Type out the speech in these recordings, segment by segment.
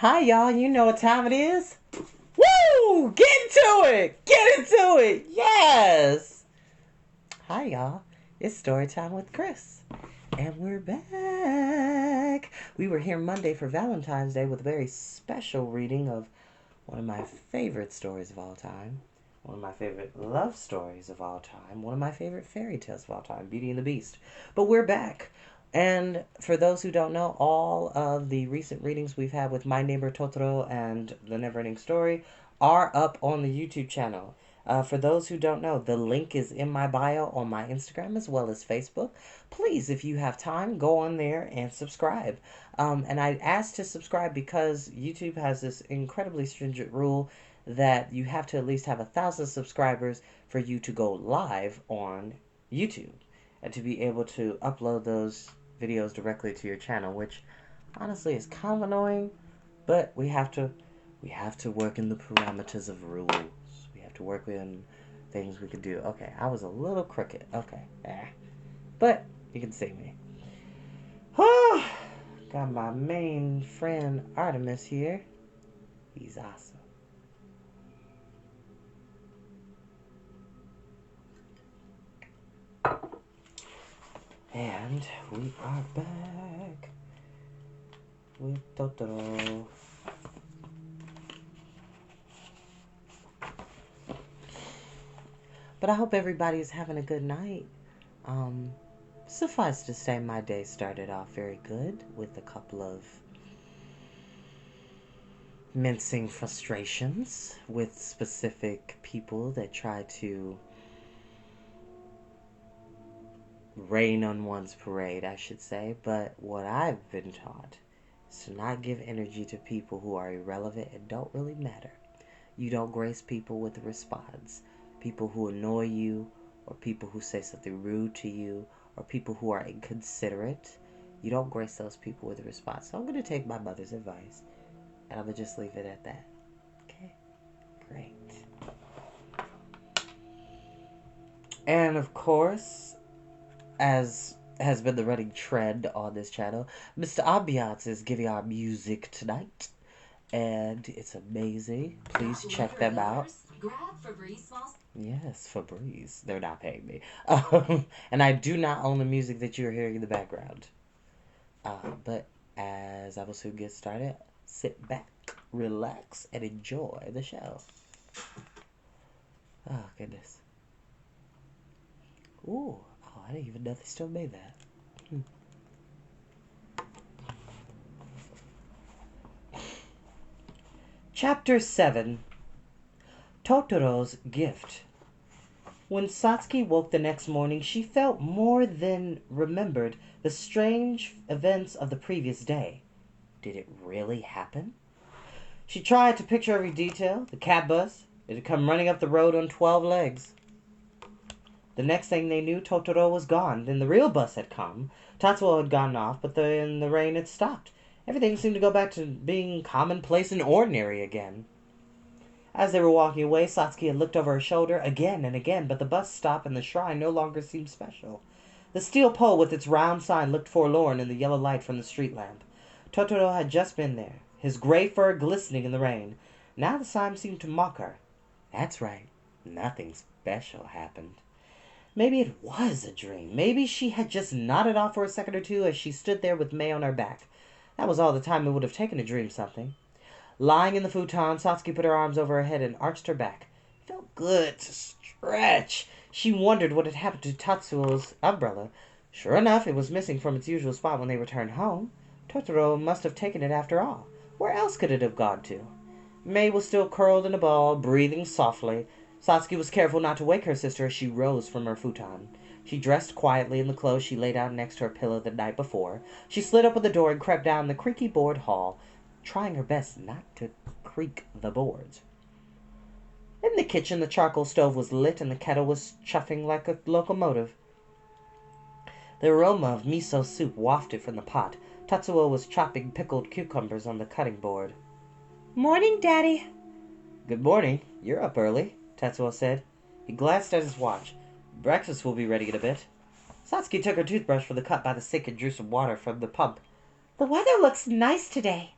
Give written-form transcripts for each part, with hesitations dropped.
Hi, y'all. You know what time it is? Woo! Get into it! Get into it! Yes! Hi, y'all. It's story time with Chris. And we're back. We were here Monday for Valentine's Day with a very special reading of one of my favorite stories of all time. One of my favorite love stories of all time. One of my favorite fairy tales of all time, Beauty and the Beast. But we're back. And for those who don't know, all of the recent readings we've had with My Neighbor Totoro and The Neverending Story are up on the YouTube channel. For those who don't know, the link is in my bio on my Instagram as well as Facebook. Please, if you have time, go on there and subscribe. And I asked to subscribe because YouTube has this incredibly stringent rule that you have to at least have 1,000 subscribers for you to go live on YouTube and to be able to upload those videos directly to your channel, which honestly is kind of annoying, but we have to work in the parameters of rules. We have to work in things we can do. Okay, I was a little crooked. Okay, but you can see me. Got my main friend Artemis here. He's awesome. And we are back with Totoro. But I hope everybody is having a good night. Suffice to say, my day started off very good with a couple of mincing frustrations with specific people that try to rain on one's parade, I should say. But what I've been taught is to not give energy to people who are irrelevant and don't really matter. You don't grace people with a response. People who annoy you, or people who say something rude to you, or people who are inconsiderate. You don't grace those people with a response. So I'm going to take my mother's advice, and I'm going to just leave it at that. Okay? Great. And of course, as has been the running trend on this channel, Mr. Ambiance is giving our music tonight. And it's amazing. Please check them out. Yes, Febreze. They're not paying me. And I do not own the music that you're hearing in the background. But as I will soon get started, sit back, relax, and enjoy the show. Oh, goodness. Ooh. Oh, I didn't even know they still made that. Chapter 7. Totoro's Gift. When Satsuki woke the next morning, she felt more than remembered the strange events of the previous day. Did it really happen? She tried to picture every detail. The cat bus. It had come running up the road on 12 legs. The next thing they knew, Totoro was gone. Then the real bus had come. Tatsuo had gone off, but then the rain had stopped. Everything seemed to go back to being commonplace and ordinary again. As they were walking away, Satsuki had looked over her shoulder again and again, but the bus stop and the shrine no longer seemed special. The steel pole with its round sign looked forlorn in the yellow light from the street lamp. Totoro had just been there, his gray fur glistening in the rain. Now the sign seemed to mock her. That's right, nothing special happened. Maybe it was a dream. Maybe she had just nodded off for a second or two as she stood there with May on her back. That was all the time it would have taken to dream something. Lying in the futon, Satsuki put her arms over her head and arched her back. It felt good to stretch. She wondered what had happened to Tatsuo's umbrella. Sure enough, it was missing from its usual spot when they returned home. Totoro must have taken it after all. Where else could it have gone to? May was still curled in a ball, breathing softly. Satsuki was careful not to wake her sister as she rose from her futon. She dressed quietly in the clothes she laid out next to her pillow the night before. She slid open the door and crept down the creaky board hall, trying her best not to creak the boards. In the kitchen, the charcoal stove was lit and the kettle was chuffing like a locomotive. The aroma of miso soup wafted from the pot. Tatsuo was chopping pickled cucumbers on the cutting board. "Morning, Daddy." "Good morning. You're up early," Tatsuo said. He glanced at his watch. "Breakfast will be ready in a bit." Satsuki took her toothbrush from the cup by the sink and drew some water from the pump. "The weather looks nice today."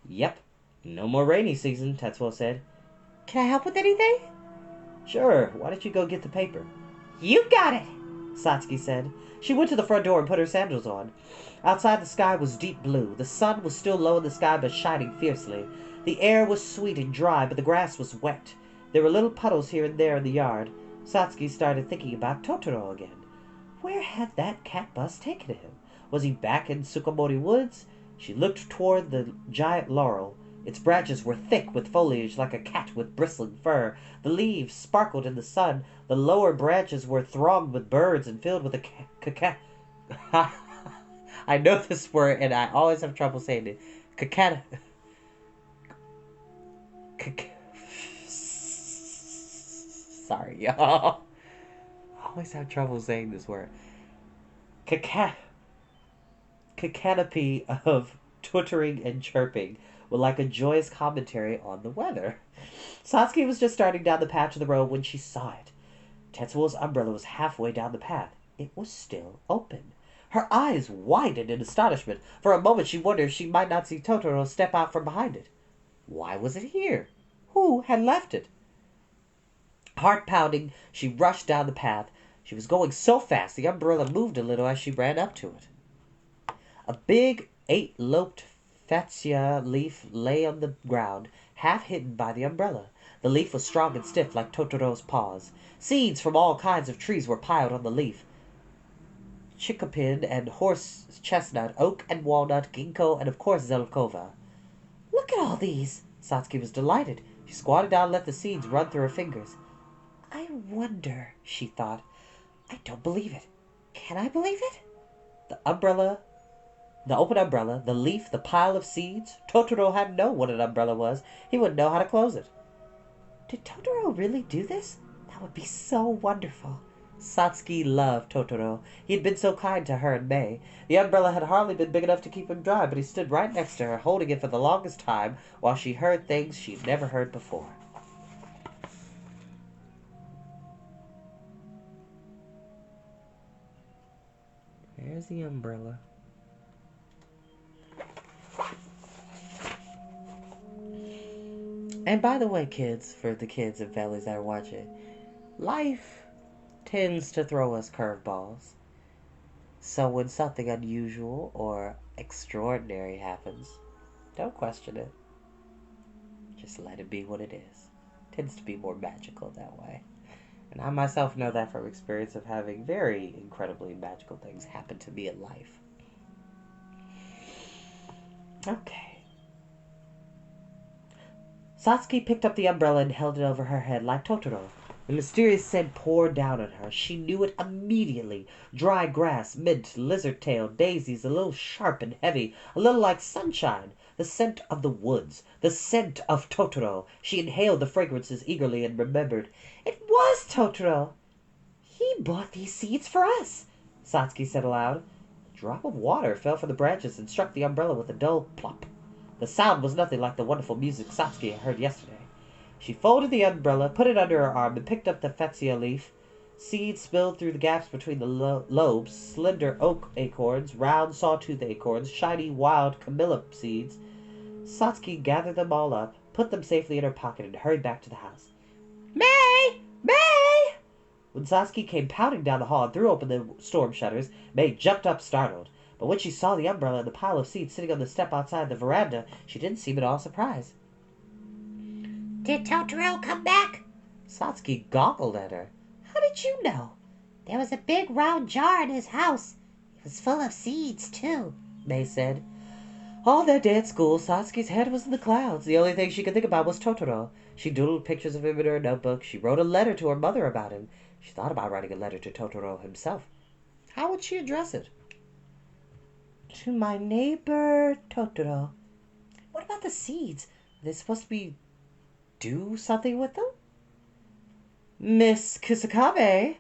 "Yep. No more rainy season, Tetsuo said. Can I help with anything? Sure, why don't you go get the paper? You got it, Satsuki said. She went to the front door and put her sandals on. Outside, the sky was deep blue. The sun was still low in the sky but shining fiercely. The air was sweet and dry, but the grass was wet. There were little puddles here and there in the yard. Satsuki started thinking about Totoro again. Where had that cat bus taken him? Was he back in Tsukumori Woods? She looked toward the giant laurel. Its branches were thick with foliage like a cat with bristling fur. The leaves sparkled in the sun. The lower branches were thronged with birds and filled with a I know this word and I always have trouble saying it. Cacata. Sorry, y'all. I always have trouble saying this word. Canopy of twittering and chirping were like a joyous commentary on the weather. Satsuki was just starting down the path to the road when she saw it. Tetsuo's umbrella was halfway down the path. It was still open. Her eyes widened in astonishment. For a moment she wondered if she might not see Totoro step out from behind it. Why was it here? Who had left it? Heart pounding, she rushed down the path. She was going so fast the umbrella moved a little as she ran up to it. A big, 8-lobed fatsia leaf lay on the ground, half hidden by the umbrella. The leaf was strong and stiff like Totoro's paws. Seeds from all kinds of trees were piled on the leaf. Chicopin and horse chestnut, oak and walnut, ginkgo, and of course zelkova. Look at all these! Satsuki was delighted. She squatted down and let the seeds run through her fingers. I wonder, she thought. I don't believe it. Can I believe it? The open umbrella, the leaf, the pile of seeds. Totoro hadn't known what an umbrella was. He wouldn't know how to close it. Did Totoro really do this? That would be so wonderful. Satsuki loved Totoro. He had been so kind to her in May. The umbrella had hardly been big enough to keep him dry, but he stood right next to her, holding it for the longest time, while she heard things she'd never heard before. There's the umbrella. And by the way, kids, for the kids and families that are watching, life tends to throw us curveballs. So when something unusual or extraordinary happens, don't question it. Just let it be what it is. It tends to be more magical that way. And I myself know that from experience of having very incredibly magical things happen to me in life. Okay. Satsuki picked up the umbrella and held it over her head like Totoro. The mysterious scent poured down on her. She knew it immediately. Dry grass, mint, lizard tail, daisies, a little sharp and heavy, a little like sunshine. The scent of the woods. The scent of Totoro. She inhaled the fragrances eagerly and remembered. It was Totoro. He bought these seeds for us, Satsuki said aloud. A drop of water fell from the branches and struck the umbrella with a dull plop. The sound was nothing like the wonderful music Satsuki had heard yesterday. She folded the umbrella, put it under her arm, and picked up the fatsia leaf. Seeds spilled through the gaps between the lobes, slender oak acorns, round sawtooth acorns, shiny wild camellia seeds. Satsuki gathered them all up, put them safely in her pocket, and hurried back to the house. May! May! When Satsuki came pounding down the hall and threw open the storm shutters, May jumped up startled. But when she saw the umbrella and the pile of seeds sitting on the step outside the veranda, she didn't seem at all surprised. Did Totoro come back? Satsuki goggled at her. How did you know? There was a big round jar in his house. It was full of seeds, too, May said. All that day at school, Satsuki's head was in the clouds. The only thing she could think about was Totoro. She doodled pictures of him in her notebook. She wrote a letter to her mother about him. She thought about writing a letter to Totoro himself. How would she address it? To my neighbor Totoro. What about the seeds? Are they supposed to do something with them? Miss Kusakabe,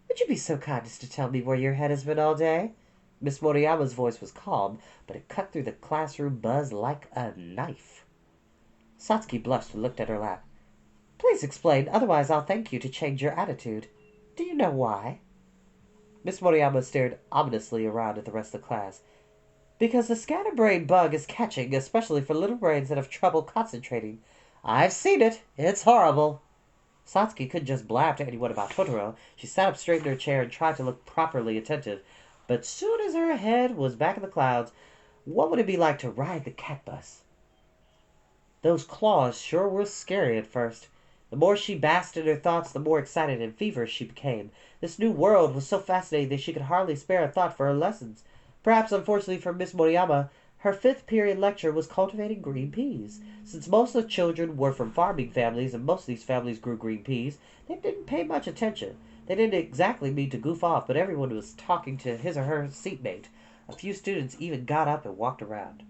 would you be so kind as to tell me where your head has been all day? Miss Moriyama's voice was calm, but it cut through the classroom buzz like a knife. Satsuki blushed and looked at her lap. Please explain, otherwise I'll thank you to change your attitude. Do you know why? Miss Moriyama stared ominously around at the rest of the class. Because the scatterbrain bug is catching, especially for little brains that have trouble concentrating. I've seen it. It's horrible. Satsuki couldn't just blab to anyone about Totoro. She sat up straight in her chair and tried to look properly attentive. But soon as her head was back in the clouds, what would it be like to ride the cat bus? Those claws sure were scary at first. The more she basked in her thoughts, the more excited and feverish she became. This new world was so fascinating that she could hardly spare a thought for her lessons. Perhaps unfortunately for Miss Moriyama, her fifth period lecture was cultivating green peas. Since most of the children were from farming families and most of these families grew green peas, they didn't pay much attention. They didn't exactly mean to goof off, but everyone was talking to his or her seatmate. A few students even got up and walked around.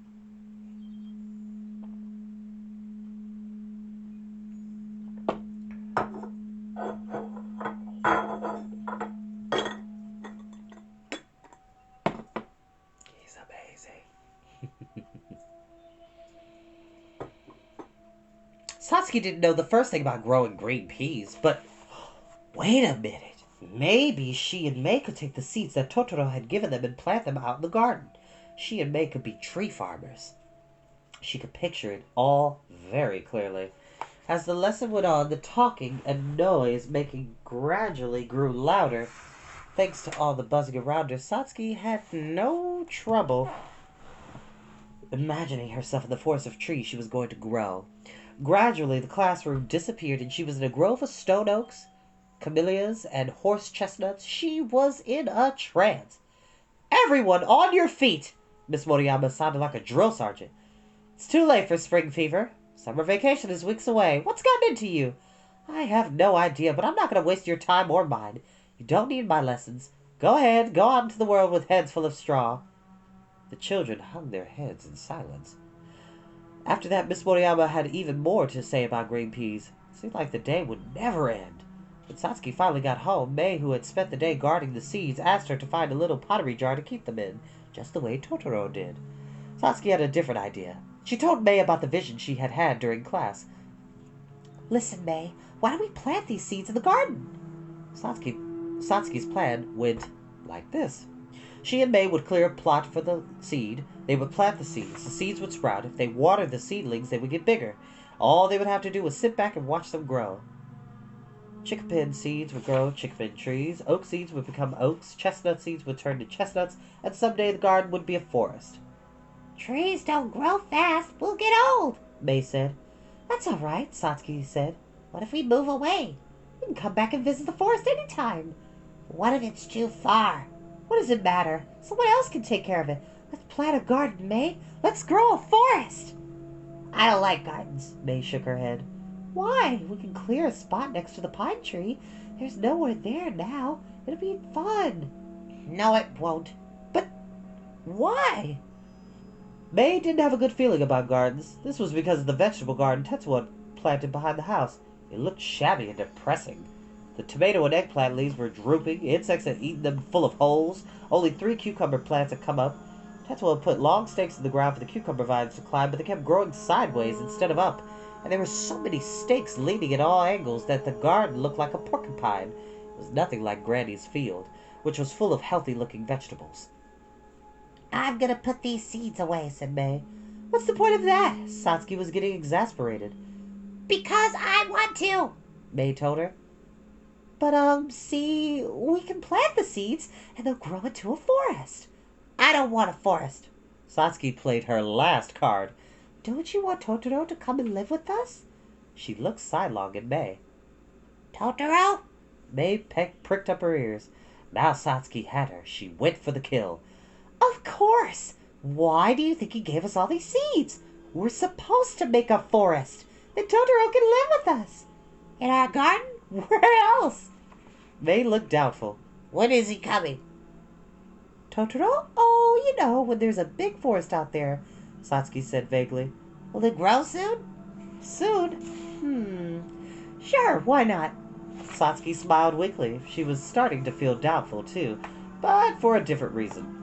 He's amazing. Satsuki didn't know the first thing about growing green peas, but wait a minute. Maybe she and May could take the seeds that Totoro had given them and plant them out in the garden. She and May could be tree farmers. She could picture it all very clearly. As the lesson went on, the talking and noise making gradually grew louder. Thanks to all the buzzing around her, Satsuki had no trouble imagining herself in the forest of trees she was going to grow. Gradually, the classroom disappeared and she was in a grove of stone oaks, camellias, and horse chestnuts. She was in a trance. "Everyone on your feet!" Miss Moriyama sounded like a drill sergeant. "It's too late for spring fever. Summer vacation is weeks away. What's gotten into you?" "I have no idea, but I'm not going to waste your time or mine. You don't need my lessons. Go ahead, go out into the world with heads full of straw." The children hung their heads in silence. After that, Miss Moriyama had even more to say about green peas. It seemed like the day would never end. When Satsuki finally got home, May, who had spent the day guarding the seeds, asked her to find a little pottery jar to keep them in, just the way Totoro did. Satsuki had a different idea. She told May about the vision she had had during class. Listen, May, why don't we plant these seeds in the garden? Satsuki's plan went like this. She and May would clear a plot for the seed. They would plant the seeds. The seeds would sprout. If they watered the seedlings, they would get bigger. All they would have to do was sit back and watch them grow. Chickpea seeds would grow chickpea trees. Oak seeds would become oaks. Chestnut seeds would turn to chestnuts. And someday the garden would be a forest. Trees don't grow fast. We'll get old, May said. "That's all right," Satsuki said. "What if we move away? We can come back and visit the forest anytime." "What if it's too far?" "What does it matter? Someone else can take care of it. "Let's plant a garden, May. Let's grow a forest." "I don't like gardens." May shook her head. "Why? We can clear a spot next to the pine tree. There's nowhere there now. It'll be fun." "No, it won't." "But why?" May didn't have a good feeling about gardens. This was because of the vegetable garden Tetsuo had planted behind the house. It looked shabby and depressing. The tomato and eggplant leaves were drooping. Insects had eaten them full of holes. Only 3 cucumber plants had come up. Tetsuo had put long stakes in the ground for the cucumber vines to climb, but they kept growing sideways instead of up. And there were so many stakes leaning at all angles that the garden looked like a porcupine. It was nothing like Granny's field, which was full of healthy-looking vegetables. "I'm going to put these seeds away," said May. "What's the point of that?" Satsuki was getting exasperated. "Because I want to," May told her. "But, see, we can plant the seeds and they'll grow into a forest." "I don't want a forest." Satsuki played her last card. "Don't you want Totoro to come and live with us?" She looked sidelong at May. "Totoro?" May pricked up her ears. Now Satsuki had her. She went for the kill. "Of course. Why do you think he gave us all these seeds? We're supposed to make a forest. Then Totoro can live with us." "In our garden? Where else?" May looked doubtful. "When is he coming?" "Totoro? Oh, you know, when there's a big forest out there," Satsuki said vaguely. "Will it grow soon?" "Soon? Sure, why not?" Satsuki smiled weakly. She was starting to feel doubtful, too, but for a different reason.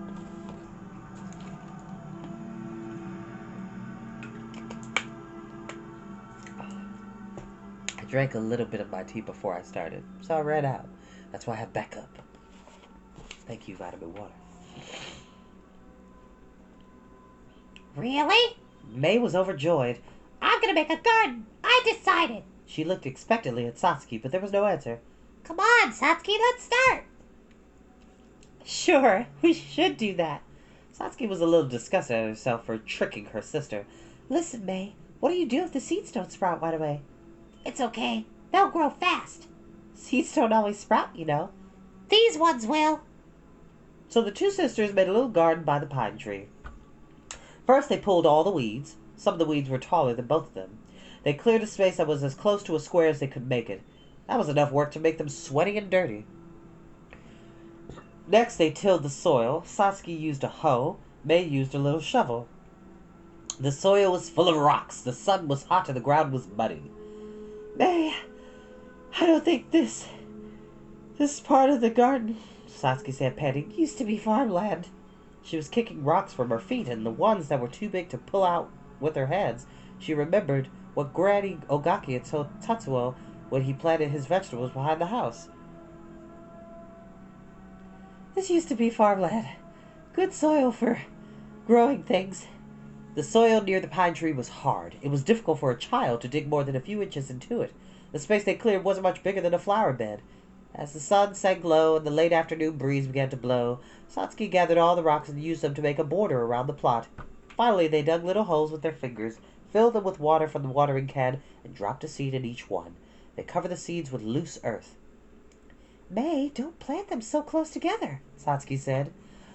I drank a little bit of my tea before I started, so I ran out. That's why I have backup. Thank you, vitamin water. Really? May was overjoyed. I'm gonna make a garden. I decided. She looked expectantly at Satsuki, but there was no answer. Come on, Satsuki, let's start. Sure, we should do that. Satsuki was a little disgusted at herself for tricking her sister. Listen, May, what do you do if the seeds don't sprout right away? It's okay. They'll grow fast. Seeds don't always sprout, you know. These ones will. So the two sisters made a little garden by the pine tree. First, they pulled all the weeds. Some of the weeds were taller than both of them. They cleared a space that was as close to a square as they could make it. That was enough work to make them sweaty and dirty. Next, they tilled the soil. Satsuki used a hoe. May used a little shovel. The soil was full of rocks. The sun was hot and the ground was muddy. May, I don't think this part of the garden, Satsuki said, panting, used to be farmland. She was kicking rocks from her feet, and the ones that were too big to pull out with her hands. She remembered what Granny Ogaki had told Tatsuo when he planted his vegetables behind the house. This used to be farmland. Good soil for growing things. The soil near the pine tree was hard. It was difficult for a child to dig more than a few inches into it. The space they cleared wasn't much bigger than a flower bed. As the sun sank low and the late afternoon breeze began to blow, Satsuki gathered all the rocks and used them to make a border around the plot. Finally, they dug little holes with their fingers, filled them with water from the watering can, and dropped a seed in each one. They covered the seeds with loose earth. May, don't plant them so close together, Satsuki said.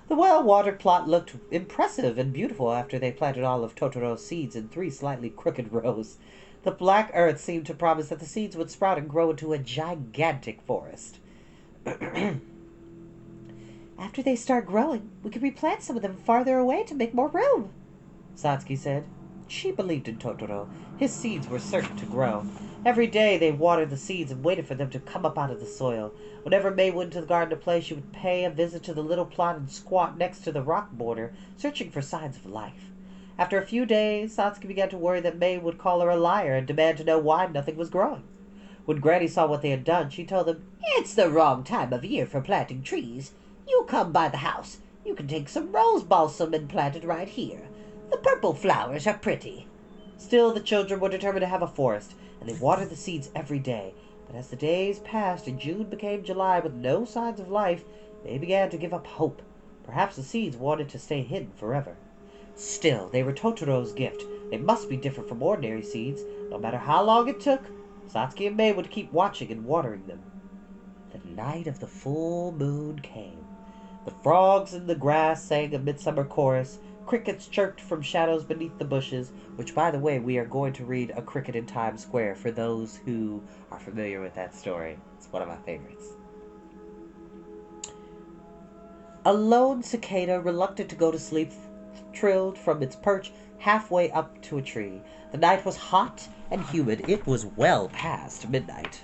The well-watered plot looked impressive and beautiful after they planted all of Totoro's seeds in 3 slightly crooked rows. The black earth seemed to promise that the seeds would sprout and grow into a gigantic forest. After they start growing, we can replant some of them farther away to make more room, Satsuki said. She believed in Totoro. His seeds were certain to grow. Every day they watered the seeds and waited for them to come up out of the soil. Whenever May went to the garden to play, she would pay a visit to the little plot and squat next to the rock border, searching for signs of life. After a few days, Satsuki began to worry that May would call her a liar and demand to know why nothing was growing. When Granny saw what they had done, she told them, "It's the wrong time of year for planting trees. You come by the house. You can take some rose balsam and plant it right here. The purple flowers are pretty." Still, the children were determined to have a forest, and they watered the seeds every day. But as the days passed and June became July with no signs of life, they began to give up hope. Perhaps the seeds wanted to stay hidden forever. Still, they were Totoro's gift. They must be different from ordinary seeds. No matter how long it took, Satsuki and May would keep watching and watering them. The night of the full moon came. The frogs in the grass sang a midsummer chorus. Crickets chirped from shadows beneath the bushes, which, by the way, we are going to read A Cricket in Times Square for those who are familiar with that story. It's one of my favorites. A lone cicada, reluctant to go to sleep, trilled from its perch halfway up to a tree. The night was hot and humid. It was well past midnight.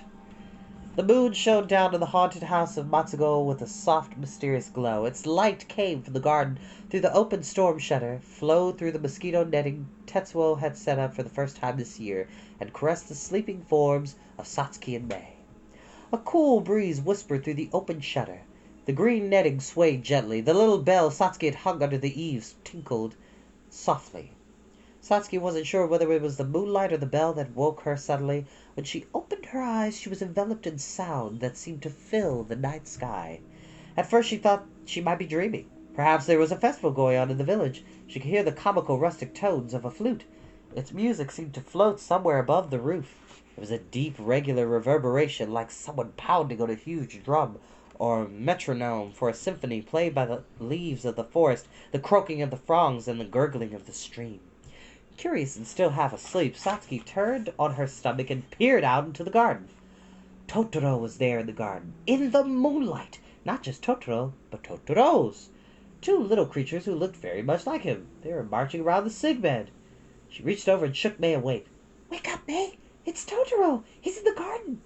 The moon shone down on the haunted house of Matsugo with a soft, mysterious glow. Its light came from the garden through the open storm shutter, flowed through the mosquito netting Tetsuo had set up for the first time this year, and caressed the sleeping forms of Satsuki and May. A cool breeze whispered through the open shutter. The green netting swayed gently. The little bell Satsuki had hung under the eaves tinkled softly. Satsuki wasn't sure whether it was the moonlight or the bell that woke her suddenly. When she opened her eyes, she was enveloped in sound that seemed to fill the night sky. At first she thought she might be dreaming. Perhaps there was a festival going on in the village. She could hear the comical rustic tones of a flute. Its music seemed to float somewhere above the roof. It was a deep, regular reverberation, like someone pounding on a huge drum or metronome for a symphony played by the leaves of the forest, the croaking of the frogs, and the gurgling of the stream. Curious and still half asleep, Satsuki turned on her stomach and peered out into the garden. Totoro was there in the garden, in the moonlight. Not just Totoro, but Totoros. 2 little creatures who looked very much like him. They were marching around the sick bed. She reached over and shook May awake. "Wake up, May! It's Totoro! He's in the garden!"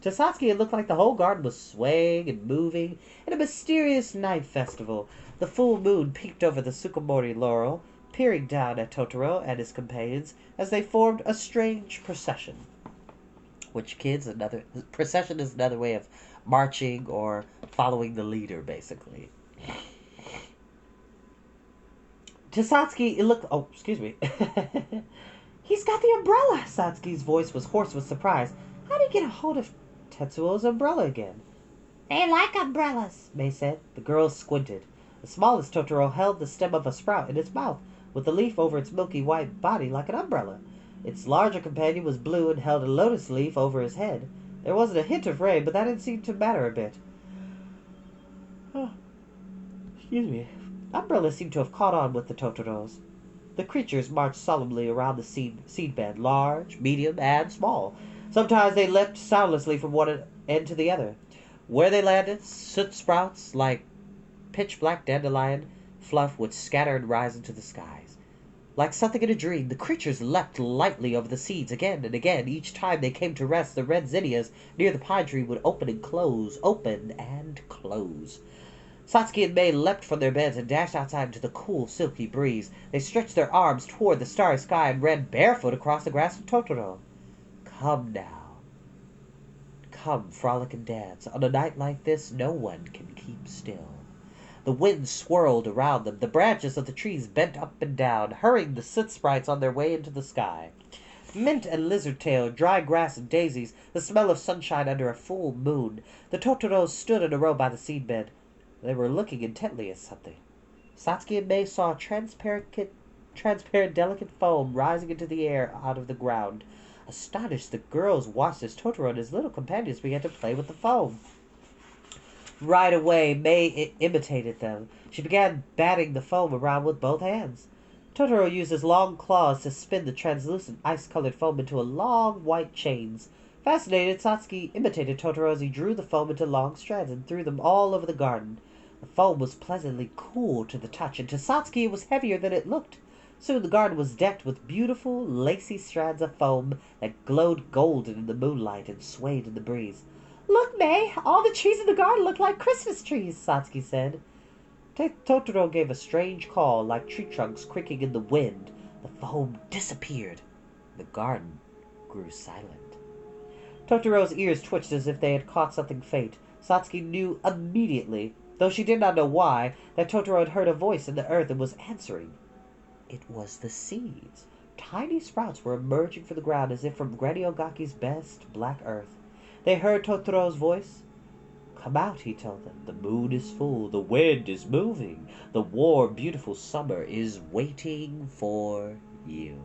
To Satsuki, it looked like the whole garden was swaying and moving in a mysterious night festival. The full moon peeked over the Sukamori laurel, peering down at Totoro and his companions as they formed a strange procession. Procession is another way of marching or following the leader, basically. To Satsuki, it looked. Oh, excuse me. He's got the umbrella. Satsuki's voice was hoarse with surprise. How did he get a hold of Tetsuo's umbrella again? They like umbrellas, May said. The girls squinted. The smallest Totoro held the stem of a sprout in its mouth, with the leaf over its milky white body like an umbrella. Its larger companion was blue and held a lotus leaf over his head. There wasn't a hint of rain, but that didn't seem to matter a bit. Oh, excuse me. Umbrellas seemed to have caught on with the Totoros. The creatures marched solemnly around the seed bed, large, medium, and small. Sometimes they leapt soundlessly from one end to the other. Where they landed, soot sprouts like pitch-black dandelion fluff would scatter and rise into the skies. Like something in a dream, the creatures leapt lightly over the seeds again and again. Each time they came to rest, the red zinnias near the pine tree would open and close, open and close. Satsuki and May leapt from their beds and dashed outside into the cool, silky breeze. They stretched their arms toward the starry sky and ran barefoot across the grass with Totoro. Come now. Come, frolic and dance. On a night like this, no one can keep still. The wind swirled around them. The branches of the trees bent up and down, hurrying the soot sprites on their way into the sky. Mint and lizard tail, dry grass and daisies, the smell of sunshine under a full moon. The Totoros stood in a row by the seed bed. They were looking intently at something. Satsuki and May saw transparent delicate foam rising into the air out of the ground. Astonished, the girls watched as Totoro and his little companions began to play with the foam. Right away, May imitated them. She began batting the foam around with both hands. Totoro used his long claws to spin the translucent ice-colored foam into long white chains. Fascinated, Satsuki imitated Totoro as he drew the foam into long strands and threw them all over the garden. The foam was pleasantly cool to the touch, and to Satsuki it was heavier than it looked. Soon the garden was decked with beautiful, lacy strands of foam that glowed golden in the moonlight and swayed in the breeze. Look, May, all the trees in the garden look like Christmas trees, Satsuki said. Totoro gave a strange call, like tree trunks creaking in the wind. The foam disappeared. The garden grew silent. Totoro's ears twitched as if they had caught something faint. Satsuki knew immediately, though she did not know why, that Totoro had heard a voice in the earth and was answering. It was the seeds. Tiny sprouts were emerging from the ground as if from Granny Ogaki's best black earth. They heard Totoro's voice. Come out, he told them. The moon is full. The wind is moving. The warm, beautiful summer is waiting for you.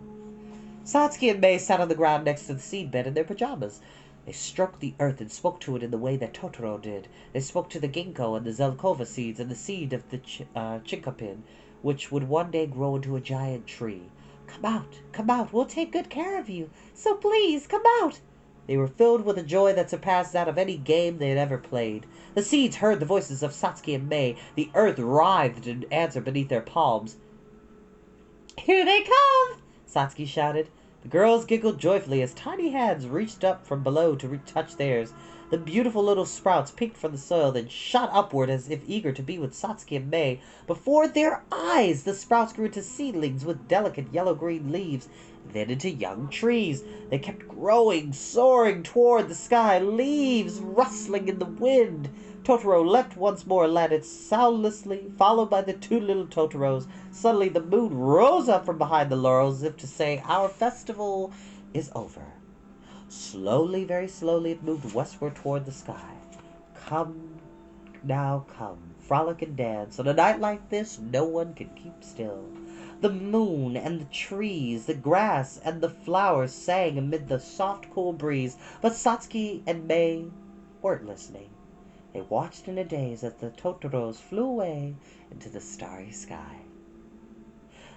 Satsuki and May sat on the ground next to the seed bed in their pajamas. They stroked the earth and spoke to it in the way that Totoro did. They spoke to the ginkgo and the zelkova seeds and the seed of the chinkapin, which would one day grow into a giant tree. Come out, we'll take good care of you. So please, come out. They were filled with a joy that surpassed that of any game they had ever played. The seeds heard the voices of Satsuki and May. The earth writhed in answer beneath their palms. Here they come, Satsuki shouted. The girls giggled joyfully as tiny hands reached up from below to touch theirs. The beautiful little sprouts peeked from the soil, then shot upward as if eager to be with Satsuki and May. Before their eyes, the sprouts grew into seedlings with delicate yellow-green leaves, then into young trees. They kept growing, soaring toward the sky, leaves rustling in the wind. Totoro leapt once more and landed soundlessly, followed by the two little Totoros. Suddenly the moon rose up from behind the laurels as if to say, our festival is over. Slowly, very slowly, it moved westward toward the sky. Come, now come, frolic and dance. On a night like this, no one can keep still. The moon and the trees, the grass and the flowers sang amid the soft, cool breeze, but Satsuki and May weren't listening. They watched in a daze as the Totoros flew away into the starry sky.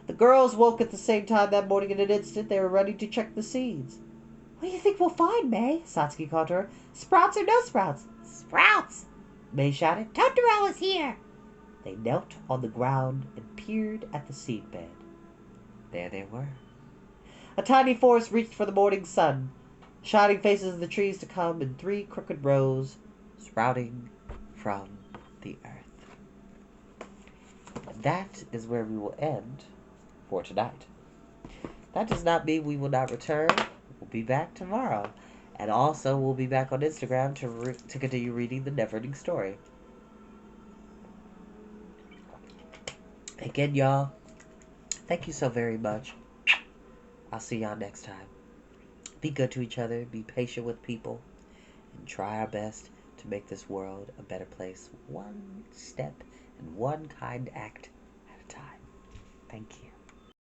The girls woke at the same time that morning in an instant. They were ready to check the seeds. What do you think we'll find, May? Satsuki called to her. Sprouts or no sprouts? Sprouts! May shouted. Totoro is here! They knelt on the ground and peered at the seed bed. There they were. A tiny forest reached for the morning sun, shining faces of the trees to come in 3 crooked rows, sprouting from the earth. And that is where we will end for tonight. That does not mean we will not return. We'll be back tomorrow. And also, we'll be back on Instagram to continue reading the never-ending story. Again, y'all, Thank you so very much. I'll see y'all next time. Be good to each other, be patient with people, and try our best to make this world a better place, one step and one kind act at a time. Thank you.